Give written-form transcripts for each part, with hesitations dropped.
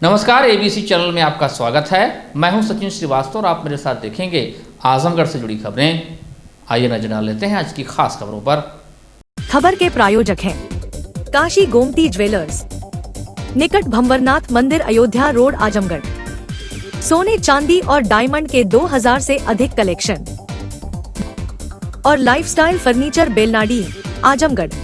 नमस्कार, ABC channel में आपका स्वागत है। मैं हूं सचिन श्रीवास्तव और आप मेरे साथ देखेंगे आजमगढ़ से जुड़ी खबरें। आइए नजर डाल लेते हैं आज की खास खबरों पर। खबर के प्रायोजक हैं काशी गोमती ज्वेलर्स, निकट भंवरनाथ मंदिर, अयोध्या रोड, आजमगढ़। सोने चांदी और डायमंड के 2000 से अधिक कलेक्शन और लाइफस्टाइल फर्नीचर, बेलनाडी, आजमगढ़।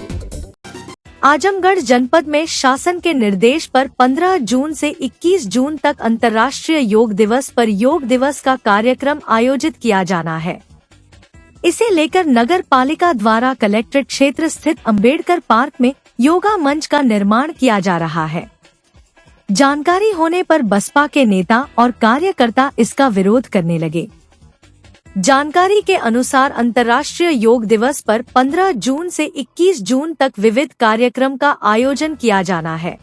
आजमगढ़ जनपद में शासन के निर्देश पर 15 जून से 21 जून तक अंतर्राष्ट्रीय योग दिवस पर योग दिवस का कार्यक्रम आयोजित किया जाना है। इसे लेकर नगर पालिका द्वारा कलेक्ट्रेट क्षेत्र स्थित अंबेडकर पार्क में योगा मंच का निर्माण किया जा रहा है। जानकारी होने पर बसपा के नेता और कार्यकर्ता इसका विरोध करने लगे। जानकारी के अनुसार अंतर्राष्ट्रीय योग दिवस पर 15 जून से 21 जून तक विविध कार्यक्रम का आयोजन किया जाना है।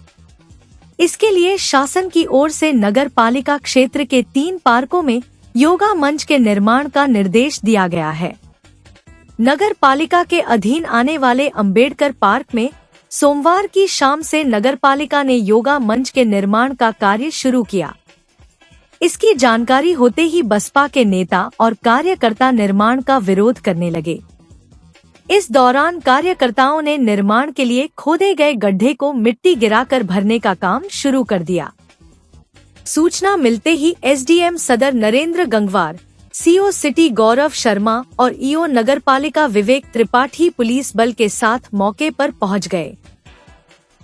इसके लिए शासन की ओर से नगर पालिका क्षेत्र के 3 पार्कों में योगा मंच के निर्माण का निर्देश दिया गया है। नगर पालिका के अधीन आने वाले अंबेडकर पार्क में सोमवार की शाम से नगर पालिका ने योगा मंच के निर्माण का कार्य शुरू किया। इसकी जानकारी होते ही बसपा के नेता और कार्यकर्ता निर्माण का विरोध करने लगे। इस दौरान कार्यकर्ताओं ने निर्माण के लिए खोदे गए गड्ढे को मिट्टी गिराकर भरने का काम शुरू कर दिया। सूचना मिलते ही एसडीएम सदर नरेंद्र गंगवार, सीओ सिटी गौरव शर्मा और ईओ नगरपालिका विवेक त्रिपाठी पुलिस बल के साथ मौके पर पहुंच गए।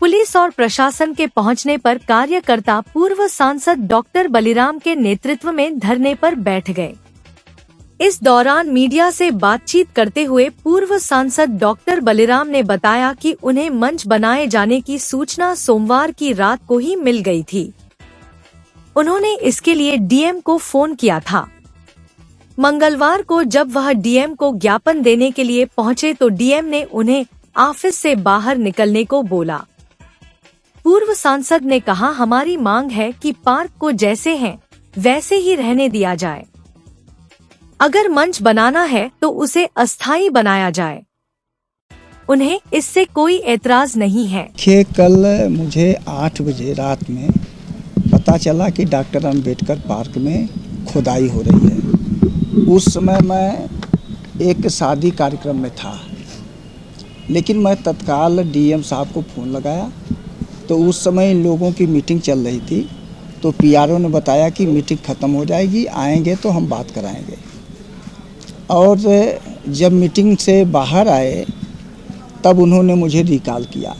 पुलिस और प्रशासन के पहुंचने पर कार्यकर्ता पूर्व सांसद डॉक्टर बलिराम के नेतृत्व में धरने पर बैठ गए। इस दौरान मीडिया से बातचीत करते हुए पूर्व सांसद डॉक्टर बलिराम ने बताया कि उन्हें मंच बनाए जाने की सूचना सोमवार की रात को ही मिल गई थी। उन्होंने इसके लिए डीएम को फोन किया था। मंगलवार को जब वह डीएम को ज्ञापन देने के लिए पहुंचे तो डीएम ने उन्हें ऑफिस से बाहर निकलने को बोला। पूर्व सांसद ने कहा, हमारी मांग है कि पार्क को जैसे हैं वैसे ही रहने दिया जाए। अगर मंच बनाना है तो उसे अस्थायी बनाया जाए। उन्हें इससे कोई एतराज नहीं है। कल मुझे 8 बजे रात में पता चला कि डॉक्टर अंबेडकर पार्क में खुदाई हो रही है। उस समय मैं एक शादी कार्यक्रम में था, लेकिन मैं तत्काल डीएम साहब को फ़ोन लगाया तो उस समय इन लोगों की मीटिंग चल रही थी। तो पीआरओ ने बताया कि मीटिंग ख़त्म हो जाएगी, आएंगे तो हम बात कराएंगे। और जब मीटिंग से बाहर आए तब उन्होंने मुझे रिकॉल किया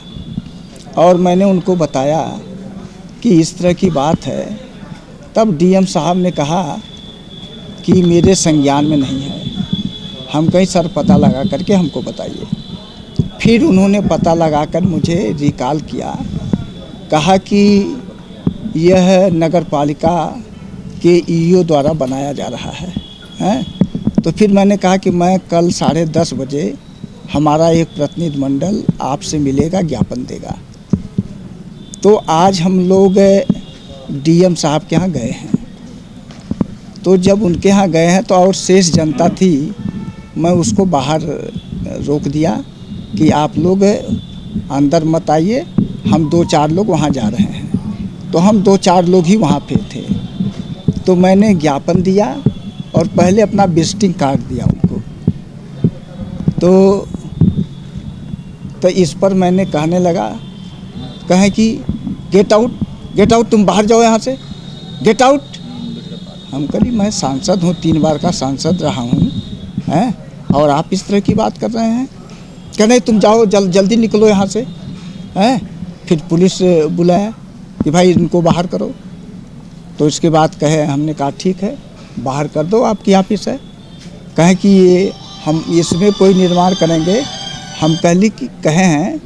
और मैंने उनको बताया कि इस तरह की बात है। तब डीएम साहब ने कहा कि मेरे संज्ञान में नहीं है, हम कहीं सर पता लगा करके हमको बताइए। फिर उन्होंने पता लगाकर मुझे रिकॉल किया, कहा कि यह नगर पालिका के ईओ द्वारा बनाया जा रहा है। तो फिर मैंने कहा कि मैं कल 10:30 बजे हमारा एक प्रतिनिधि मंडल आपसे मिलेगा, ज्ञापन देगा। तो आज हम लोग डीएम साहब के यहाँ गए हैं। तो जब उनके यहाँ गए हैं तो और शेष जनता थी, मैं उसको बाहर रोक दिया कि आप लोग अंदर मत आइए, हम 2-4 लोग वहाँ जा रहे हैं। तो हम 2-4 लोग ही वहाँ पे थे। तो मैंने ज्ञापन दिया और पहले अपना विजिटिंग कार्ड दिया उनको। तो इस पर मैंने कहने लगा, कहे कि गेट आउट, तुम बाहर जाओ यहाँ से, गेट आउट। हम कही, मैं सांसद हूँ, 3 बार का सांसद रहा हूँ, हैं, और आप इस तरह की बात कर रहे हैं। कह नहीं, तुम जाओ, जल्दी निकलो यहाँ से, हैं। फिर पुलिस बुलाया कि भाई इनको बाहर करो। तो इसके बाद कहे, हमने कहा ठीक है, बाहर कर दो, आपकी ऑफिस है। कहे कि ये हम इसमें कोई निर्माण करेंगे। हम पहले कहे हैं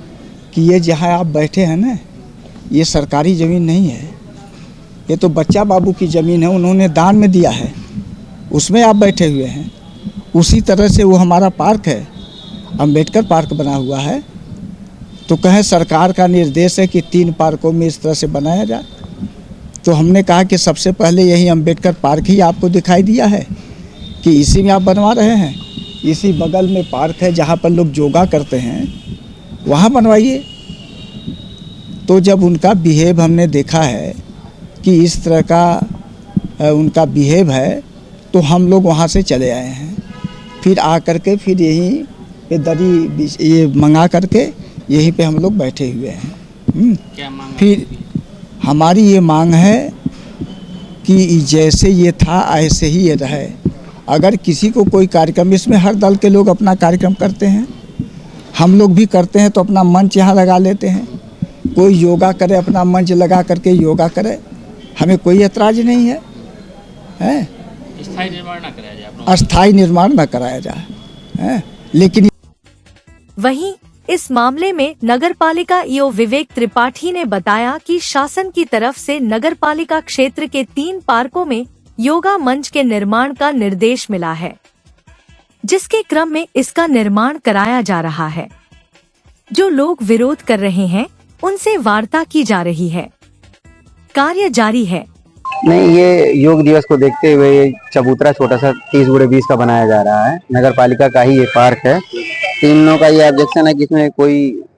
कि ये जहाँ आप बैठे हैं ना, ये सरकारी ज़मीन नहीं है, ये तो बच्चा बाबू की ज़मीन है, उन्होंने दान में दिया है, उसमें आप बैठे हुए हैं। उसी तरह से वो हमारा पार्क है, अंबेडकर पार्क बना हुआ है। तो कहें सरकार का निर्देश है कि 3 पार्कों में इस तरह से बनाया जाए। तो हमने कहा कि सबसे पहले यही अंबेडकर पार्क ही आपको दिखाई दिया है कि इसी में आप बनवा रहे हैं। इसी बगल में पार्क है जहाँ पर लोग योगा करते हैं, वहाँ बनवाइए। तो जब उनका बिहेव हमने देखा है कि इस तरह का उनका बिहेव है, तो हम लोग वहाँ से चले आए हैं। फिर आकर के फिर यहीं पे दरी ये मंगा करके यहीं पे हम लोग बैठे हुए हैं। क्या मांग है? फिर हमारी ये मांग है कि जैसे ये था ऐसे ही ये रहे। अगर किसी को कोई कार्यक्रम, इसमें हर दल के लोग अपना कार्यक्रम करते हैं, हम लोग भी करते हैं, तो अपना मंच यहाँ लगा लेते हैं। कोई योगा करे, अपना मंच लगा करके योगा करे, हमें कोई एतराज़ नहीं है। स्थायी निर्माण ना कराया जाए, अस्थायी निर्माण न कराया जाए। लेकिन वहीं इस मामले में नगरपालिका ईओ विवेक त्रिपाठी ने बताया कि शासन की तरफ से नगरपालिका क्षेत्र के 3 पार्कों में योगा मंच के निर्माण का निर्देश मिला है, जिसके क्रम में इसका निर्माण कराया जा रहा है। जो लोग विरोध कर रहे हैं उनसे वार्ता की जा रही है। कार्य जारी है। नहीं, ये योग दिवस को देखते हुए ये चबूतरा छोटा सा 30x20 का बनाया जा रहा है। नगर पालिका का ही ये पार्क है। तीनों का ये ऑब्जेक्शन है कि इसमें कोई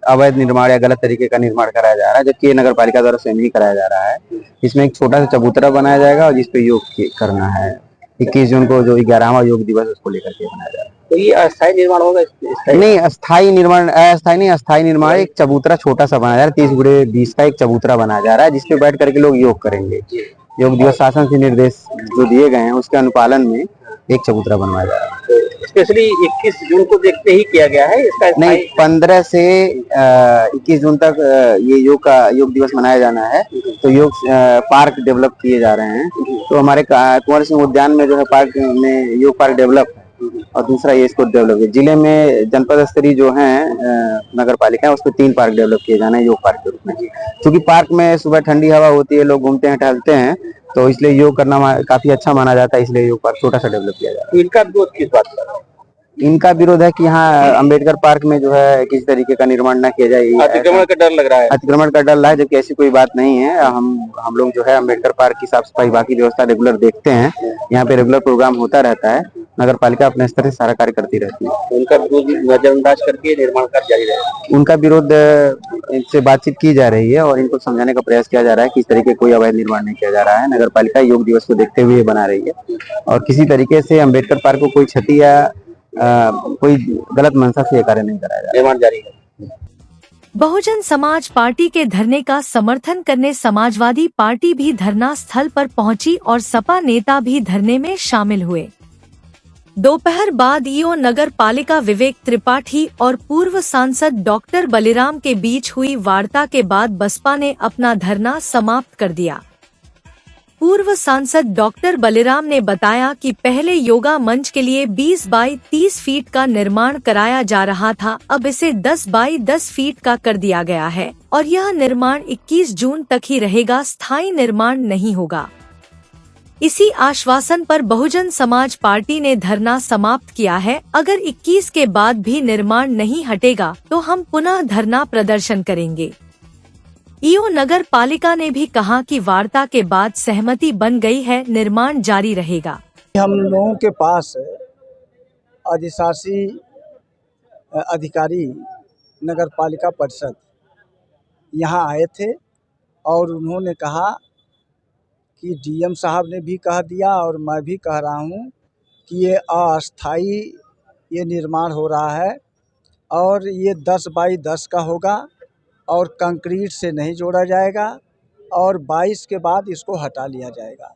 अवैध निर्माण या गलत तरीके का निर्माण कराया जा रहा है, जबकि ये नगर पालिका द्वारा स्वयं ही कराया जा रहा है। इसमें एक छोटा सा चबूतरा बनाया जाएगा और जिसपे योग करना है। 21 जून को जो 11वां योग दिवस उसको लेकर के बनाया जाएगा। तो ये अस्थायी निर्माण होगा? नहीं, अस्थायी निर्माण, अस्थायी निर्माण एक चबूतरा छोटा सा बनाया जा रहा है। 30x20 का एक चबूतरा बनाया जा रहा है, जिसपे बैठ करके लोग योग करेंगे। योग दिवस शासन से निर्देश जो दिए गए हैं उसके अनुपालन में एक चबूतरा बनवाया जा रहा है। स्पेशली 21 जून को देखते ही किया गया है इसका? नहीं, 15 से 21 जून तक ये योग दिवस मनाया जाना है। तो योग पार्क डेवलप किए जा रहे हैं। तो हमारे कुंवर सिंह उद्यान में जो है पार्क में योग पार्क डेवलप है, और दूसरा ये इसको डेवलप है। जिले में जनपद स्तरीय जो है नगर पालिका है, उसमें 3 पार्क डेवलप किए जाना है योग पार्क के रूप में। क्योंकि पार्क में सुबह ठंडी हवा होती है, लोग घूमते हैं, टहलते हैं, तो इसलिए योग करना काफी अच्छा माना जाता है। इसलिए योग पार्क छोटा सा डेवलप किया जाता है। इनका विरोध किस बात का? इनका विरोध है कि यहाँ अंबेडकर पार्क में जो है किसी तरीके का निर्माण न किया जाए। अतिक्रमण का डर लग रहा है? अतिक्रमण का डर लगा है, जबकि ऐसी कोई बात नहीं है। हम लोग जो है अंबेडकर पार्क की साफ सफाई, बाकी व्यवस्था रेगुलर देखते हैं। यहाँ पे रेगुलर प्रोग्राम होता रहता है। नगर पालिका अपने स्तर से सारा कार्य करती रहती है। उनका विरोध नजरअंदाज करके निर्माण कार्य जारी रहेगा? उनका विरोध, इनसे बातचीत की जा रही है और इनको समझाने का प्रयास किया जा रहा है कि इस तरीके कोई अवैध निर्माण नहीं किया जा रहा है। नगर पालिका योग दिवस को देखते हुए बना रही है और किसी तरीके से अंबेडकर पार्क को कोई क्षति या कोई गलत मंशा से कार्य नहीं कराया जा रहा। निर्माण जारी है। बहुजन समाज पार्टी के धरने का समर्थन करने समाजवादी पार्टी भी धरना स्थल पर पहुंची और सपा नेता भी धरने में शामिल हुए। दोपहर बाद ईओ नगर पालिका विवेक त्रिपाठी और पूर्व सांसद डॉक्टर बलिराम के बीच हुई वार्ता के बाद बसपा ने अपना धरना समाप्त कर दिया। पूर्व सांसद डॉक्टर बलिराम ने बताया कि पहले योगा मंच के लिए 20 बाई 30 फीट का निर्माण कराया जा रहा था, अब इसे 10 बाई 10 फीट का कर दिया गया है और यह निर्माण 21 जून तक ही रहेगा, स्थायी निर्माण नहीं होगा। इसी आश्वासन पर बहुजन समाज पार्टी ने धरना समाप्त किया है। अगर 21 के बाद भी निर्माण नहीं हटेगा तो हम पुनः धरना प्रदर्शन करेंगे। ईओ नगर पालिका ने भी कहा कि वार्ता के बाद सहमति बन गई है, निर्माण जारी रहेगा। हम लोगों के पास अधिशासी अधिकारी नगर पालिका परिषद यहाँ आए थे और उन्होंने कहा कि डीएम साहब ने भी कह दिया और मैं भी कह रहा हूँ कि ये अस्थायी ये निर्माण हो रहा है और ये 10 बाई 10 का होगा और कंक्रीट से नहीं जोड़ा जाएगा और 22 के बाद इसको हटा लिया जाएगा।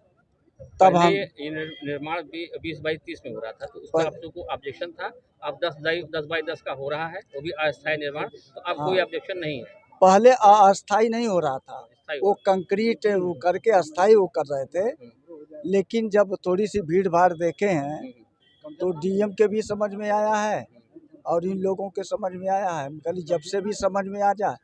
तब हम निर्माण भी 20 बाई 30 में हो रहा था, तो उसका आप लोगों को ऑब्जेक्शन था। अब 10 बाई 10 का हो रहा है, वो भी अस्थायी निर्माण, तो अब कोई ऑब्जेक्शन नहीं है। पहले अस्थायी नहीं हो रहा था, वो कंक्रीट वो करके अस्थायी वो कर रहे थे। लेकिन जब थोड़ी सी भीड़ भाड़ देखे हैं तो डीएम के भी समझ में आया है और इन लोगों के समझ में आया है। कल जब से भी समझ में आ जाए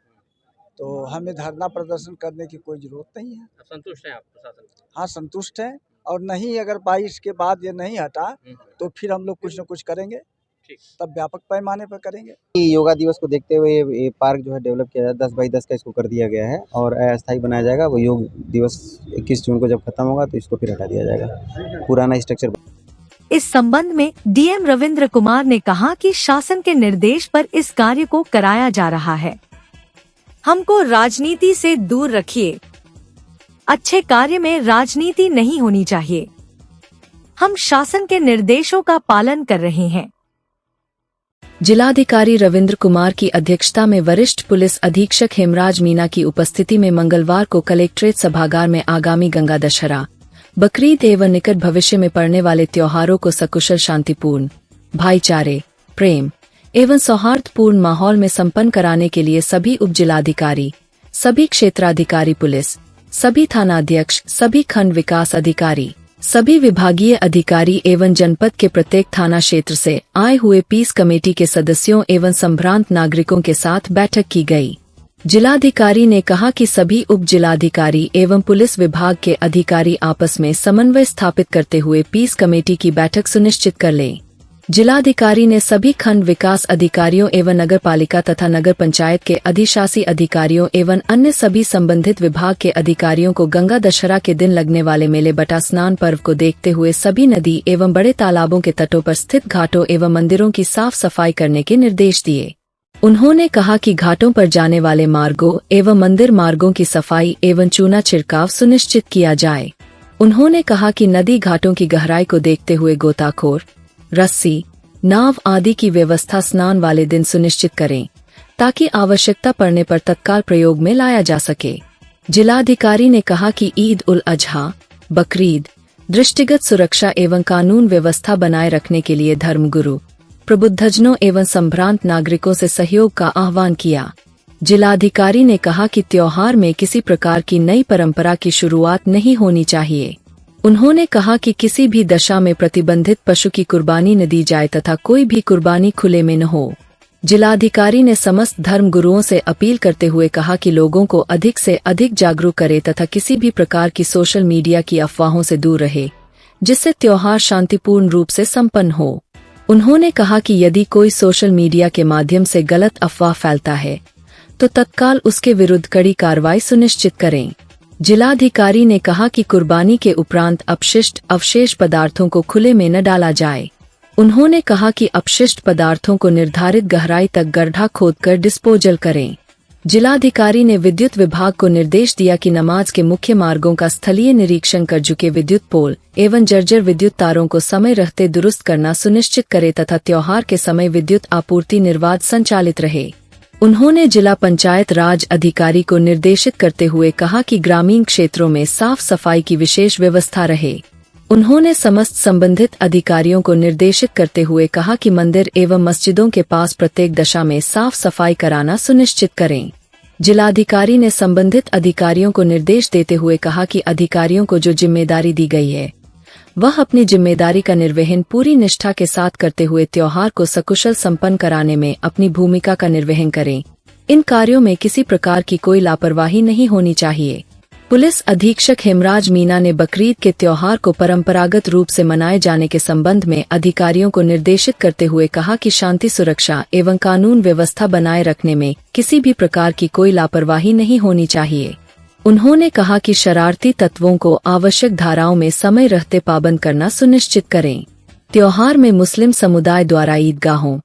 तो हमें धरना प्रदर्शन करने की कोई जरूरत नहीं है। संतुष्ट हैं आप प्रशासन? हाँ, संतुष्ट हैं। और नहीं, अगर 22 के बाद ये नहीं हटा तो फिर हम लोग कुछ न कुछ करेंगे, तब व्यापक पैमाने पर करेंगे। योगा दिवस को देखते हुए ये पार्क जो है डेवलप किया जाए, 10 बाई 10 का इसको कर दिया गया है और अस्थायी बनाया जाएगा। वो योग दिवस 21 जून को जब खत्म होगा तो इसको फिर हटा दिया जाएगा, पुराना स्ट्रक्चर। इस संबंध में डीएम रविंद्र कुमार ने कहा कि शासन के निर्देश पर इस कार्य को कराया जा रहा है, हमको राजनीति से दूर रखिए। अच्छे कार्य में राजनीति नहीं होनी चाहिए। हम शासन के निर्देशों का पालन कर रहे हैं। जिलाधिकारी रविंद्र कुमार की अध्यक्षता में वरिष्ठ पुलिस अधीक्षक हेमराज मीना की उपस्थिति में मंगलवार को कलेक्ट्रेट सभागार में आगामी गंगा दशहरा, बकरीद एवं निकट भविष्य में पड़ने वाले त्योहारों को सकुशल, शांतिपूर्ण, भाईचारे, प्रेम एवं सौहार्दपूर्ण माहौल में संपन्न कराने के लिए सभी उप जिलाधिकारी, सभी क्षेत्राधिकारी पुलिस, सभी थानाध्यक्ष, सभी खंड विकास अधिकारी, सभी विभागीय अधिकारी एवं जनपद के प्रत्येक थाना क्षेत्र से आए हुए पीस कमेटी के सदस्यों एवं संभ्रांत नागरिकों के साथ बैठक की गई। जिलाधिकारी ने कहा कि सभी उप जिलाधिकारी एवं पुलिस विभाग के अधिकारी आपस में समन्वय स्थापित करते हुए पीस कमेटी की बैठक सुनिश्चित कर लें। जिलाधिकारी ने सभी खंड विकास अधिकारियों एवं नगर पालिका तथा नगर पंचायत के अधिशासी अधिकारियों एवं अन्य सभी संबंधित विभाग के अधिकारियों को गंगा दशहरा के दिन लगने वाले मेले बटा स्नान पर्व को देखते हुए सभी नदी एवं बड़े तालाबों के तटों पर स्थित घाटों एवं मंदिरों की साफ सफाई करने के निर्देश दिए। उन्होंने कहा कि घाटों पर जाने वाले मार्गों एवं मंदिर मार्गों की सफाई एवं चूना छिड़काव सुनिश्चित किया जाए। उन्होंने कहा कि नदी घाटों की गहराई को देखते हुए गोताखोर, रस्सी, नाव आदि की व्यवस्था स्नान वाले दिन सुनिश्चित करें ताकि आवश्यकता पड़ने पर तत्काल प्रयोग में लाया जा सके। जिलाधिकारी ने कहा कि ईद उल अजहा, बकरीद, दृष्टिगत सुरक्षा एवं कानून व्यवस्था बनाए रखने के लिए धर्मगुरु, प्रबुद्धजनों एवं संभ्रांत नागरिकों से सहयोग का आह्वान किया। जिलाधिकारी ने कहा कि त्योहार में किसी प्रकार की नई परंपरा की शुरुआत नहीं होनी चाहिए। उन्होंने कहा कि किसी भी दशा में प्रतिबंधित पशु की कुर्बानी न दी जाए तथा कोई भी कुर्बानी खुले में न हो। जिलाधिकारी ने समस्त धर्मगुरुओं से अपील करते हुए कहा कि लोगों को अधिक से अधिक जागरूक करे तथा किसी भी प्रकार की सोशल मीडिया की अफवाहों से दूर रहे, जिससे त्योहार शांतिपूर्ण रूप से संपन्न हो। उन्होंने कहा कि यदि कोई सोशल मीडिया के माध्यम से गलत अफवाह फैलता है तो तत्काल उसके विरुद्ध कड़ी कार्रवाई सुनिश्चित करें। जिलाधिकारी ने कहा कि कुर्बानी के उपरांत अपशिष्ट अवशेष पदार्थों को खुले में न डाला जाए। उन्होंने कहा कि अपशिष्ट पदार्थों को निर्धारित गहराई तक गड्ढा खोदकर डिस्पोजल करें। जिलाधिकारी ने विद्युत विभाग को निर्देश दिया कि नमाज के मुख्य मार्गों का स्थलीय निरीक्षण कर झुके विद्युत पोल एवं जर्जर विद्युत तारों को समय रहते दुरुस्त करना सुनिश्चित करे तथा त्योहार के समय विद्युत आपूर्ति निर्बाध संचालित रहे। उन्होंने जिला पंचायत राज अधिकारी को निर्देशित करते हुए कहा कि ग्रामीण क्षेत्रों में साफ सफाई की विशेष व्यवस्था रहे। उन्होंने समस्त संबंधित अधिकारियों को निर्देशित करते हुए कहा कि मंदिर एवं मस्जिदों के पास प्रत्येक दशा में साफ सफाई कराना सुनिश्चित करें। जिलाधिकारी ने संबंधित अधिकारियों को निर्देश देते हुए कहा कि अधिकारियों को जो जिम्मेदारी दी गई है वह अपनी जिम्मेदारी का निर्वहन पूरी निष्ठा के साथ करते हुए त्योहार को सकुशल संपन्न कराने में अपनी भूमिका का निर्वहन करें। इन कार्यों में किसी प्रकार की कोई लापरवाही नहीं होनी चाहिए। पुलिस अधीक्षक हेमराज मीना ने बकरीद के त्योहार को परंपरागत रूप से मनाए जाने के संबंध में अधिकारियों को निर्देशित करते हुए कहा कि शांति, सुरक्षा एवं कानून व्यवस्था बनाए रखने में किसी भी प्रकार की कोई लापरवाही नहीं होनी चाहिए। उन्होंने कहा कि शरारती तत्वों को आवश्यक धाराओं में समय रहते पाबंद करना सुनिश्चित करें। त्योहार में मुस्लिम समुदाय द्वारा ईदगाहों,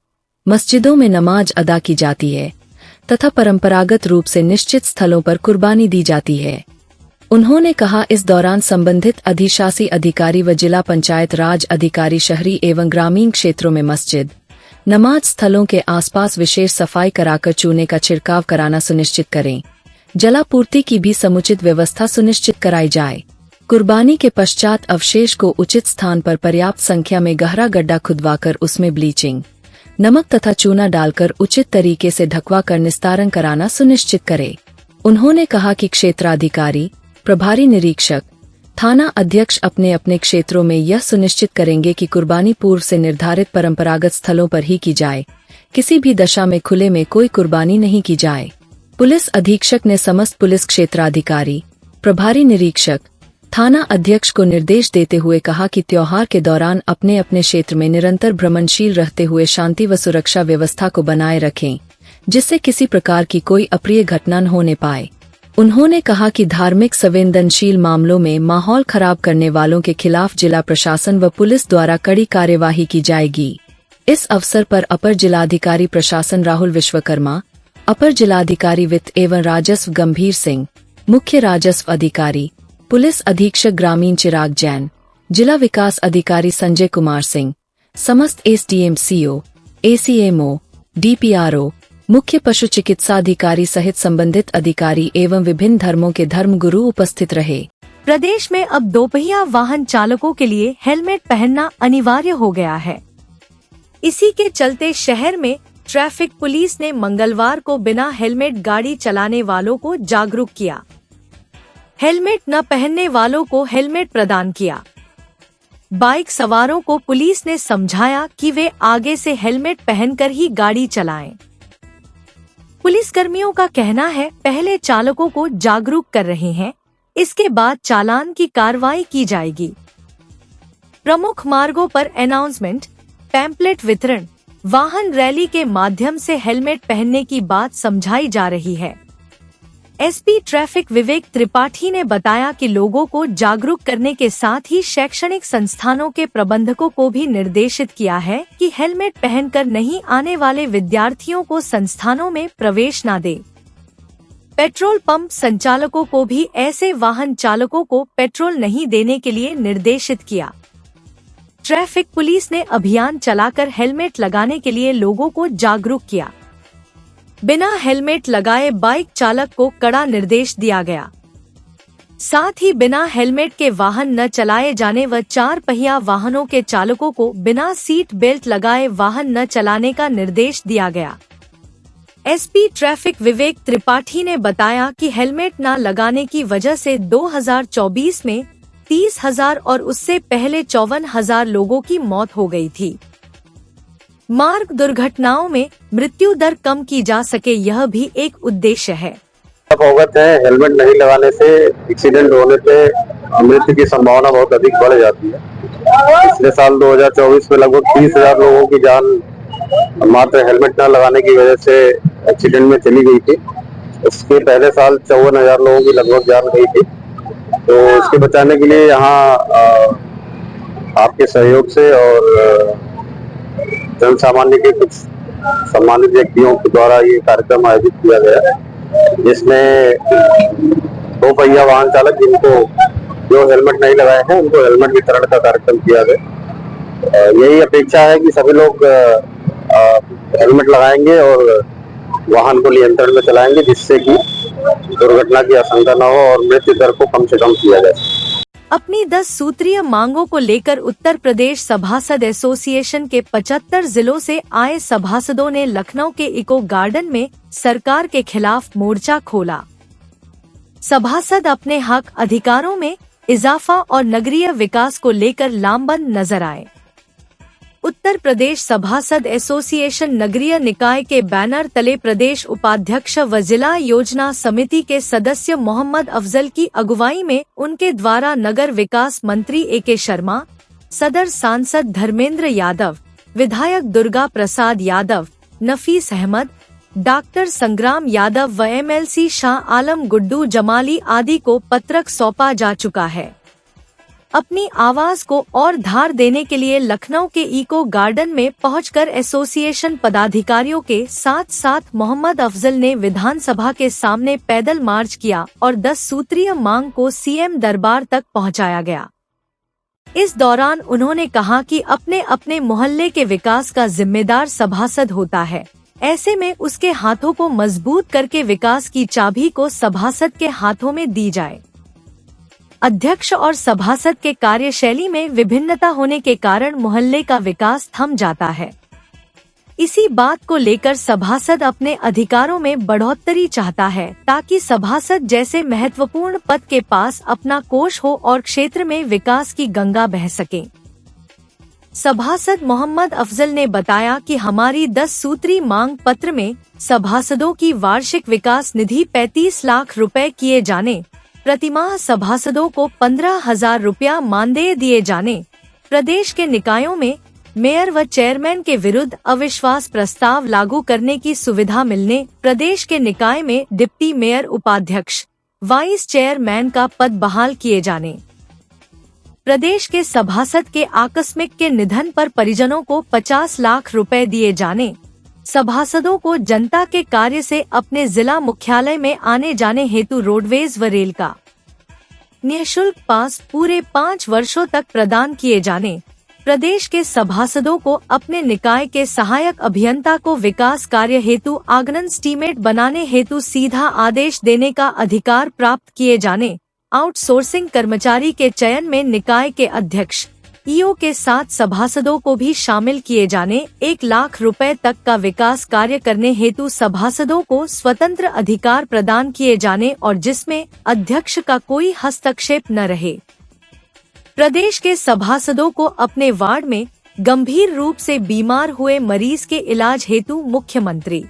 मस्जिदों में नमाज अदा की जाती है तथा परंपरागत रूप से निश्चित स्थलों पर कुर्बानी दी जाती है। उन्होंने कहा इस दौरान संबंधित अधिशासी अधिकारी व जिला पंचायत राज अधिकारी शहरी एवं ग्रामीण क्षेत्रों में मस्जिद, नमाज स्थलों के आसपास विशेष सफाई कराकर चूने का छिड़काव कराना सुनिश्चित करें। जलापूर्ति की भी समुचित व्यवस्था सुनिश्चित कराई जाए। कुर्बानी के पश्चात अवशेष को उचित स्थान पर पर्याप्त संख्या में गहरा गड्ढा खुदवाकर उसमें ब्लीचिंग, नमक तथा चूना डालकर उचित तरीके से ढकवाकर निस्तारण कराना सुनिश्चित करे। उन्होंने कहा कि क्षेत्राधिकारी, प्रभारी निरीक्षक, थाना अध्यक्ष अपने अपने क्षेत्रों में यह सुनिश्चित करेंगे कि कुर्बानी पूर्व से निर्धारित परंपरागत स्थलों पर ही की जाए, किसी भी दशा में खुले में कोई कुर्बानी नहीं की जाए। पुलिस अधीक्षक ने समस्त पुलिस क्षेत्राधिकारी, प्रभारी निरीक्षक, थाना अध्यक्ष को निर्देश देते हुए कहा कि त्योहार के दौरान अपने अपने क्षेत्र में निरंतर भ्रमणशील रहते हुए शांति व सुरक्षा व्यवस्था को बनाए रखें, जिससे किसी प्रकार की कोई अप्रिय घटना न होने पाए। उन्होंने कहा कि धार्मिक संवेदनशील मामलों में माहौल खराब करने वालों के खिलाफ जिला प्रशासन व पुलिस द्वारा कड़ी कार्यवाही की जाएगी। इस अवसर पर अपर जिलाधिकारी प्रशासन राहुल विश्वकर्मा, अपर जिलाधिकारी वित्त एवं राजस्व गंभीर सिंह, मुख्य राजस्व अधिकारी पुलिस अधीक्षक ग्रामीण चिराग जैन, जिला विकास अधिकारी संजय कुमार सिंह, समस्त एसडीएम-सीओ, एसीएमओ, डीपीआरओ, मुख्य पशु चिकित्सा अधिकारी सहित संबंधित अधिकारी एवं विभिन्न धर्मों के धर्मगुरु उपस्थित रहे। प्रदेश में अब दोपहिया वाहन चालकों के लिए हेलमेट पहनना अनिवार्य हो गया है। इसी के चलते शहर में ट्रैफिक पुलिस ने मंगलवार को बिना हेलमेट गाड़ी चलाने वालों को जागरूक किया। हेलमेट न पहनने वालों को हेलमेट प्रदान किया। बाइक सवारों को पुलिस ने समझाया कि वे आगे से हेलमेट पहनकर ही गाड़ी चलाएं। पुलिस कर्मियों का कहना है, पहले चालकों को जागरूक कर रहे हैं, इसके बाद चालान की कार्रवाई की जाएगी। प्रमुख मार्गों पर अनाउंसमेंट, पैम्पलेट वितरण, वाहन रैली के माध्यम से हेलमेट पहनने की बात समझाई जा रही है। एसपी ट्रैफिक विवेक त्रिपाठी ने बताया कि लोगों को जागरूक करने के साथ ही शैक्षणिक संस्थानों के प्रबंधकों को भी निर्देशित किया है कि हेलमेट पहनकर नहीं आने वाले विद्यार्थियों को संस्थानों में प्रवेश न दें। पेट्रोल पंप संचालकों को भी ऐसे वाहन चालकों को पेट्रोल नहीं देने के लिए निर्देशित किया। ट्रैफिक पुलिस ने अभियान चलाकर हेलमेट लगाने के लिए लोगों को जागरूक किया। बिना हेलमेट लगाए बाइक चालक को कड़ा निर्देश दिया गया। साथ ही बिना हेलमेट के वाहन न चलाए जाने व 4 पहिया वाहनों के चालकों को बिना सीट बेल्ट लगाए वाहन न चलाने का निर्देश दिया गया। एसपी ट्रैफिक विवेक त्रिपाठी ने बताया कि हेलमेट न लगाने की वजह से 2024 में 30,000 और उससे पहले 54,000 लोगों की मौत हो गई थी। मार्ग दुर्घटनाओं में मृत्यु दर कम की जा सके, यह भी एक उद्देश्य है। आप अवगत है, हेलमेट नहीं लगाने से एक्सीडेंट होने पे मृत्यु की संभावना बहुत अधिक बढ़ जाती है। पिछले साल 2024 में लगभग 30,000 लोगों की जान मात्र हेलमेट न लगाने की वजह से एक्सीडेंट में चली गई थी। उसके पहले साल 54,000 लोगों की लगभग जान गई थी। तो इसके बचाने के लिए यहाँ आपके सहयोग से और जन सामान्य के कुछ सम्मानित व्यक्तियों के द्वारा ये कार्यक्रम आयोजित किया गया, जिसमें 2 पहिया वाहन चालक जिनको जो हेलमेट नहीं लगाए हैं उनको हेलमेट वितरण का कार्यक्रम किया गया। यही अपेक्षा है कि सभी लोग हेलमेट लगाएंगे और वाहन को नियंत्रण में चलाएंगे, जिससे कि दुर्घटना की आशंका न हो और मृत्यु दर को कम से कम किया जाए। अपनी 10 सूत्रीय मांगों को लेकर उत्तर प्रदेश सभासद एसोसिएशन के 75 जिलों से आए सभासदों ने लखनऊ के इको गार्डन में सरकार के खिलाफ मोर्चा खोला। सभासद अपने हक अधिकारों में इजाफा और नगरीय विकास को लेकर लामबंद नजर आए। उत्तर प्रदेश सभासद एसोसिएशन नगरीय निकाय के बैनर तले प्रदेश उपाध्यक्ष व जिला योजना समिति के सदस्य मोहम्मद अफजल की अगुवाई में उनके द्वारा नगर विकास मंत्री ए.के. शर्मा, सदर सांसद धर्मेंद्र यादव, विधायक दुर्गा प्रसाद यादव, नफीस अहमद, डॉक्टर संग्राम यादव व एमएलसी शाह आलम गुड्डू जमाली आदि को पत्रक सौंपा जा चुका है। अपनी आवाज को और धार देने के लिए लखनऊ के इको गार्डन में पहुंचकर एसोसिएशन पदाधिकारियों के साथ साथ मोहम्मद अफजल ने विधानसभा के सामने पैदल मार्च किया और 10 सूत्रीय मांग को सीएम दरबार तक पहुंचाया गया। इस दौरान उन्होंने कहा कि अपने अपने मोहल्ले के विकास का जिम्मेदार सभासद होता है, ऐसे में उसके हाथों को मजबूत करके विकास की चाबी को सभासद के हाथों में दी जाए। अध्यक्ष और सभासद के कार्यशैली में विभिन्नता होने के कारण मोहल्ले का विकास थम जाता है। इसी बात को लेकर सभासद अपने अधिकारों में बढ़ोतरी चाहता है ताकि सभासद जैसे महत्वपूर्ण पद के पास अपना कोष हो और क्षेत्र में विकास की गंगा बह सके। सभासद मोहम्मद अफजल ने बताया कि हमारी 10 सूत्री मांग पत्र में सभासदों की वार्षिक विकास निधि 35 लाख रुपए किए जाने, प्रतिमाह सभासदों को 15,000 रुपया मानदेय दिए जाने, प्रदेश के निकायों में मेयर व चेयरमैन के विरुद्ध अविश्वास प्रस्ताव लागू करने की सुविधा मिलने, प्रदेश के निकाय में डिप्टी मेयर, उपाध्यक्ष, वाइस चेयरमैन का पद बहाल किए जाने, प्रदेश के सभासद के आकस्मिक के निधन पर परिजनों को 50 लाख रुपए दिए जाने, सभासदों को जनता के कार्य से अपने जिला मुख्यालय में आने जाने हेतु रोडवेज व रेल का निःशुल्क पास पूरे 5 वर्षों तक प्रदान किए जाने, प्रदेश के सभासदों को अपने निकाय के सहायक अभियंता को विकास कार्य हेतु आगणन स्टीमेट बनाने हेतु सीधा आदेश देने का अधिकार प्राप्त किए जाने, आउटसोर्सिंग कर्मचारी के चयन में निकाय के अध्यक्ष ईओ के साथ सभासदों को भी शामिल किए जाने, 1 लाख रुपए तक का विकास कार्य करने हेतु सभासदों को स्वतंत्र अधिकार प्रदान किए जाने और जिसमें अध्यक्ष का कोई हस्तक्षेप न रहे। प्रदेश के सभासदों को अपने वार्ड में गंभीर रूप से बीमार हुए मरीज के इलाज हेतु मुख्यमंत्री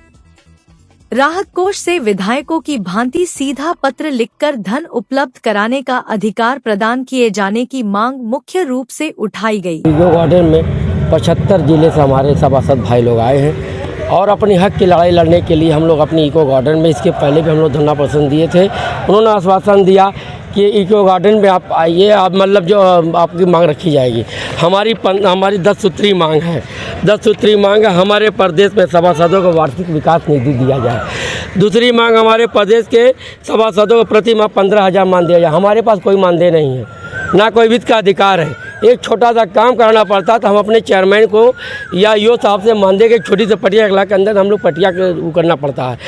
राहत कोष से विधायकों की भांति सीधा पत्र लिखकर धन उपलब्ध कराने का अधिकार प्रदान किए जाने की मांग मुख्य रूप से उठाई गई। इको गार्डन में 75 जिले से हमारे सभासद भाई लोग आए हैं और अपनी हक की लड़ाई लड़ने के लिए हम लोग अपनी इको गार्डन में, इसके पहले भी हम लोग धरना प्रदर्शन दिए थे। उन्होंने आश्वासन दिया कि इको गार्डन में आप आइए, आप मतलब जो आपकी मांग रखी जाएगी। हमारी 10 सूत्री मांग है। 10 सूत्री मांग है, हमारे प्रदेश में सभासदों को वार्षिक विकास निधि दिया जाए। दूसरी मांग, हमारे प्रदेश के सभासदों को प्रति माह 15,000 मान दिया जाए। हमारे पास कोई मानदेय नहीं है, ना कोई वित्त का अधिकार है। एक छोटा सा काम कराना पड़ता तो हम अपने चेयरमैन को या यो साहब से मानदेय के छोटी सी पटिया 1 लाख के अंदर हम लोग पटिया वो करना पड़ता है।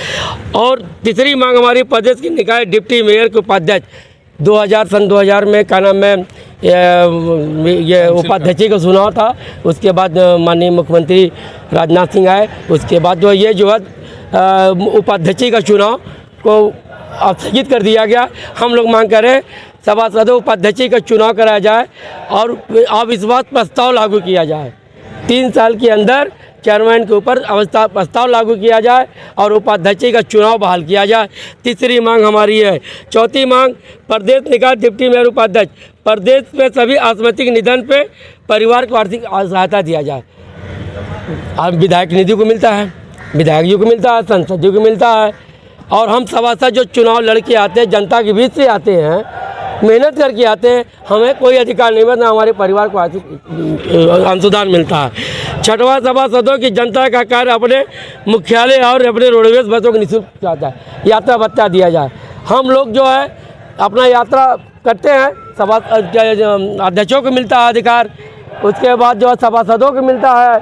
और तीसरी मांग, हमारी प्रदेश की निकाय डिप्टी मेयर के उपाध्यक्ष सन 2000 में क्या नाम है ये उपाध्यक्ष का चुनाव था। उसके बाद माननीय मुख्यमंत्री राजनाथ सिंह आए। उसके बाद जो है उपाध्यक्ष का चुनाव को स्थगित कर दिया गया। हम लोग मांग कर रहे सभासदों उपाध्यक्ष का चुनाव कराया जाए और अविश्वास प्रस्ताव लागू किया जाए। 3 साल के अंदर चेयरमैन के ऊपर प्रस्ताव लागू किया जाए और उपाध्यक्ष का चुनाव बहाल किया जाए। तीसरी मांग हमारी है। चौथी मांग, प्रदेश निकाय डिप्टी मेयर उपाध्यक्ष, प्रदेश में सभी आकस्मिक निधन पे परिवार को आर्थिक सहायता दिया जाए। अब विधायक निधि को मिलता है, विधायक को मिलता है, सांसद को मिलता है और हम सभासद जो चुनाव लड़के आते हैं, जनता के बीच से आते हैं, मेहनत करके आते हैं, हमें कोई अधिकार नहीं मिलता, हमारे परिवार को आर्थिक अनुदान मिलता है। 6वां सभासदों की जनता का कार्य अपने मुख्यालय और अपने रोडवेज बसों को निःशुल्क जाता है, यात्रा भत्ता दिया जाए। हम लोग जो है अपना यात्रा करते हैं, सभा अध्यक्षों को मिलता है अधिकार, उसके बाद जो है सभासदों को मिलता है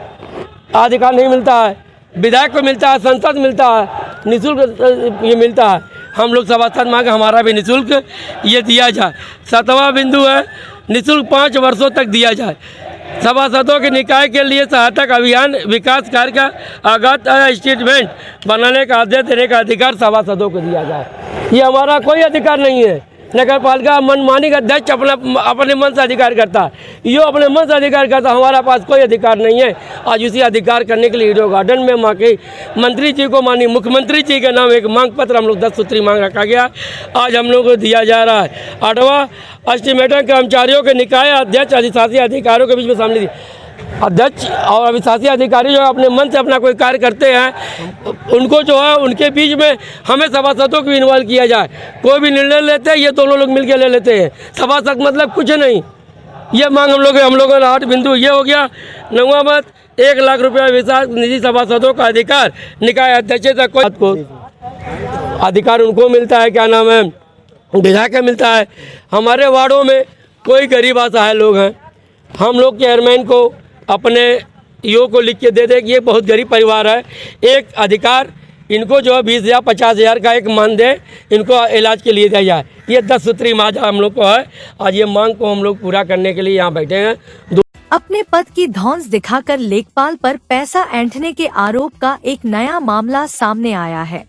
अधिकार नहीं मिलता है, विधायक को मिलता है, संसद मिलता है, निःशुल्क ये मिलता है। हम लोग सभासद मांगे हमारा भी निःशुल्क ये दिया जाए। 7वां बिंदु है, निःशुल्क 5 वर्षों तक दिया जाए। सभासदों के निकाय के लिए सहायता अभियान विकास कार्य का अगत स्टेटमेंट बनाने का आदेश देने का अधिकार सभासदों को दिया जाए। ये हमारा कोई अधिकार नहीं है। नगर पालिका मनमानी का अध्यक्ष अपने मन से अधिकार करता है, यो अपने मन से अधिकार करता है, हमारा पास कोई अधिकार नहीं है। आज उसी अधिकार करने के लिए इको गार्डन में माँ के मंत्री जी को, माननीय मुख्यमंत्री जी के नाम एक मांग पत्र हम लोग 10 सूत्री मांग रखा गया, आज हम लोग को दिया जा रहा है। 8वां, एस्टिमेटर कर्मचारियों के निकाय अध्यक्ष अधिशासी अधिकारियों के बीच में शामिल अध्यक्ष और अभिशासी अधिकारी जो अपने मन से अपना कोई कार्य करते हैं, उनको जो है उनके बीच में हमें सभासदों को इन्वॉल्व किया जाए। कोई भी निर्णय लेते हैं ये दोनों लोग मिलकर ले लेते हैं, सभासद मतलब कुछ नहीं। ये मांग हम लोगों का 8 बिंदु ये हो गया। 9वां बात, 1 लाख रुपया विकास निधि सभासदों का अधिकार निकाय अध्यक्ष तक को अधिकार उनको मिलता है, क्या नाम है, विधायक का मिलता है। हमारे वार्डों में कोई गरीब असहाय लोग हैं, हम लोग चेयरमैन को अपने ईओ को लिख के दे दे कि ये बहुत गरीब परिवार है, एक अधिकार इनको जो है 20,000 50,000 का एक मानदेय इनको इलाज के लिए दिया जाए। ये 10 सूत्री मांग हम लोग को है। आज ये मांग को हम लोग पूरा करने के लिए यहाँ बैठे हैं। अपने पद की धौंस दिखाकर लेखपाल पर पैसा ऐंठने के आरोप का एक नया मामला सामने आया है।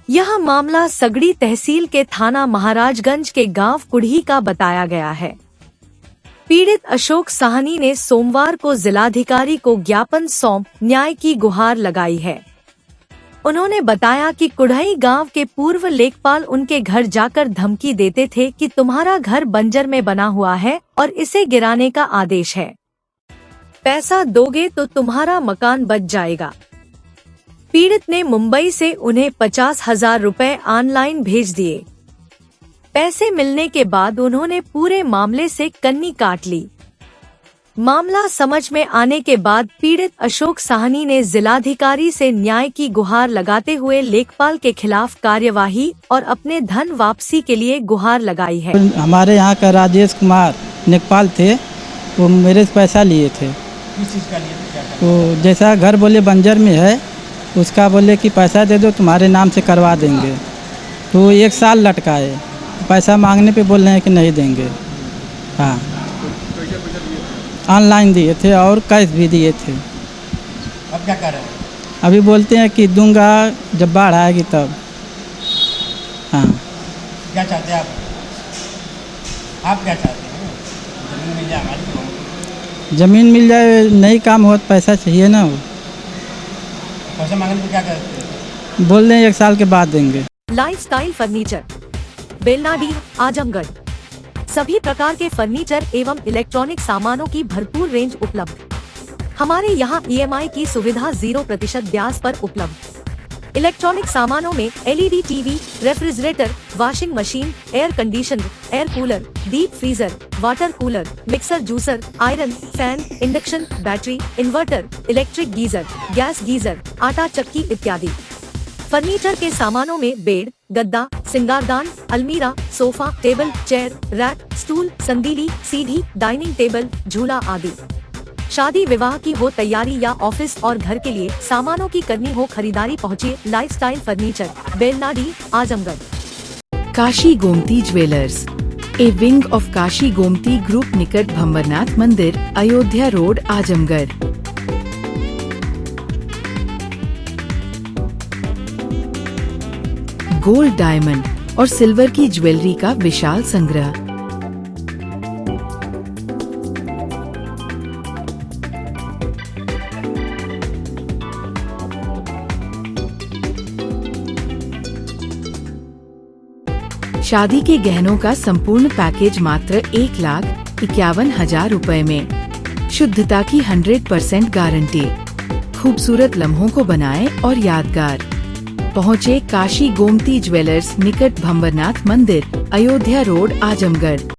यह मामला सगड़ी तहसील के थाना महाराजगंज के गांव कुढ़ी का बताया गया है। पीड़ित अशोक साहनी ने सोमवार को जिलाधिकारी को ज्ञापन सौंप न्याय की गुहार लगाई है। उन्होंने बताया कि कुढ़ई गांव के पूर्व लेखपाल उनके घर जाकर धमकी देते थे कि तुम्हारा घर बंजर में बना हुआ है और इसे गिराने का आदेश है, पैसा दोगे तो तुम्हारा मकान बच जाएगा। पीड़ित ने मुंबई से उन्हें 50,000 रुपए ऑनलाइन भेज दिए। पैसे मिलने के बाद उन्होंने पूरे मामले से कन्नी काट ली। मामला समझ में आने के बाद पीड़ित अशोक साहनी ने जिलाधिकारी से न्याय की गुहार लगाते हुए लेखपाल के खिलाफ कार्यवाही और अपने धन वापसी के लिए गुहार लगाई है। हमारे यहाँ का राजेश कुमार लेखपाल थे, वो मेरे से पैसा लिए थे। किस चीज़ का लिए थे, क्या तो जैसा घर बोले बंजर में है, उसका बोले कि पैसा दे दो तुम्हारे नाम से करवा देंगे। तो 1 साल लटकाए, पैसा मांगने पे बोल रहे हैं कि नहीं देंगे। हाँ, ऑनलाइन दिए थे और कैश भी दिए थे। अब क्या कर रहे हैं? अभी बोलते हैं कि दूंगा जब बाढ़ आएगी तब। हाँ, क्या चाहते हैं आप क्या चाहते हैं? जमीन मिल जाए हमारी को। ज़मीन मिल जाए, नहीं काम हो तो पैसा चाहिए ना। वो पैसा मांगने को क्या करते हैं? बोल रहे हैं 1 साल के बाद देंगे। Lifestyle furniture, Belnadi, Azamgarh. सभी प्रकार के फर्नीचर एवं इलेक्ट्रॉनिक सामानों की भरपूर रेंज उपलब्ध। हमारे यहाँ EMI की सुविधा 0% ब्याज पर उपलब्ध। इलेक्ट्रॉनिक सामानों में LED TV, refrigerator, washing machine, air conditioner, air cooler, deep freezer, water cooler, mixer juicer, iron, fan, induction, battery, inverter, electric geyser, gas geyser, आटा चक्की इत्यादि। फर्नीचर के सामानों में बेड, गद्दा, सिंगारदान, अलमीरा, sofa, table, chair, rack, stool, संदीली, सीढ़ी, डाइनिंग टेबल, झूला आदि। शादी विवाह की हो तैयारी या ऑफिस और घर के लिए सामानों की करनी हो खरीदारी, पहुँचिए lifestyle furniture, Belnadi, Azamgarh. Kashi Gomti jewellers, a wing of Kashi Gomti group, निकट भंवरनाथ मंदिर, Ayodhya road, Azamgarh. Gold, diamond और सिल्वर की ज्वेलरी का विशाल संग्रह। शादी के गहनों का संपूर्ण पैकेज मात्र 1,51,000 रुपए में। शुद्धता की 100% गारंटी। खूबसूरत लम्हों को बनाएं और यादगार। पहुँचे काशी गोमती ज्वेलर्स, निकट भंवरनाथ मंदिर, अयोध्या रोड, आजमगढ़।